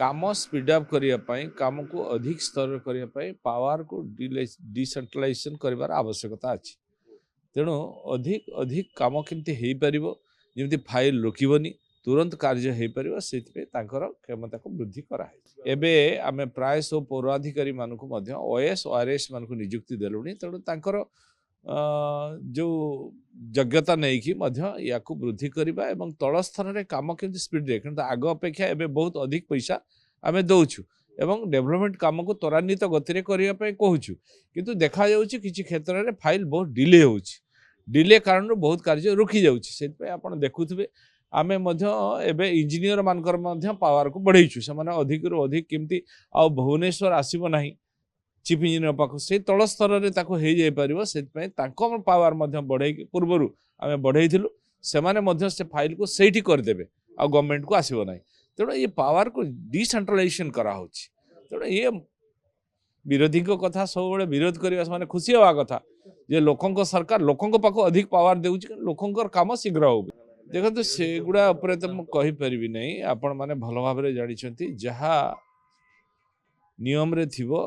काम speed up करने काम को अधिक स्तर करने पावर को डिसेंट्रलाइजेशन कर आवश्यकता अच्छी तेणु अधिक अधिक काम केमती हो पार जमी फाइल रोकबनी तुरंत कार्य हो पार से क्षमता को वृद्धि कराई एबे आमे प्राय सब पौराधिकारी मानक ओएस ओआरएस मान निजुक्ति देलुनी तेणु तांकर जो योग्यता नहीं कि या वृद्धि करवा एवं तल स्तर में कम केमती स्पीड रे कि आग अपेक्षा एबे बहुत अधिक पैसा आम दौचु एवं डेवलपमेंट काम को त्वरान्वित गति करने कहूँ किंतु देखा जाउछि किछि क्षेत्र में फाइल बहुत डिले होउछि डिले कारण बहुत कार्य रुकी जाउछि सेति आपण देखुथिबे आमे एबे इंजीनियर मानकर पावर को बढ़ाइछु से माने अधिक रु अधिक केमती आ भुवनेश्वर आसीबो नाही चीफ इंजीनियर पाख से तल स्तर में हो जाई परिबो सेति पावर बढ़ाई पूर्वर आम बढ़ाइलु से फाइल को सही करदेवे आ गवर्नमेंट को आसब ना तेणु ये पावर को डिसेंट्रलाइजेशन कराऊँ तेणु ये विरोधी कथा सब विरोध करने खुशी हवा कथा जे लोकों सरकार लोकों पाख अधिक पावर देउछि लोकों काम शीघ्र हो देखो सेगुड़ा तो मुझे कहीपरि ना आपण मैंने भल भाव जानते जहाँ नियम रे थिबो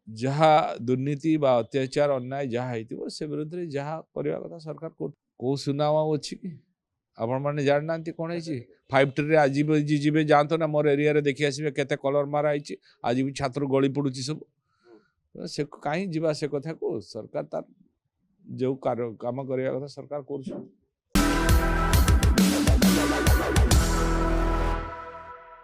जहाँ दुर्नीति बा अत्याचार अन्याय जहाँ हो से विरुद्ध में जहाँ करने कथा सरकार को सुनावा अच्छी कि आपण मैंने जानना कौन है 5T रे आज जी जात ना मोर एरिया रे देखी आसबे केते कलर माराई आज भी छात्र गली पड़ुची सब से कहीं जीवा से कथा को सरकार तार जो काम करने कथा सरकार कर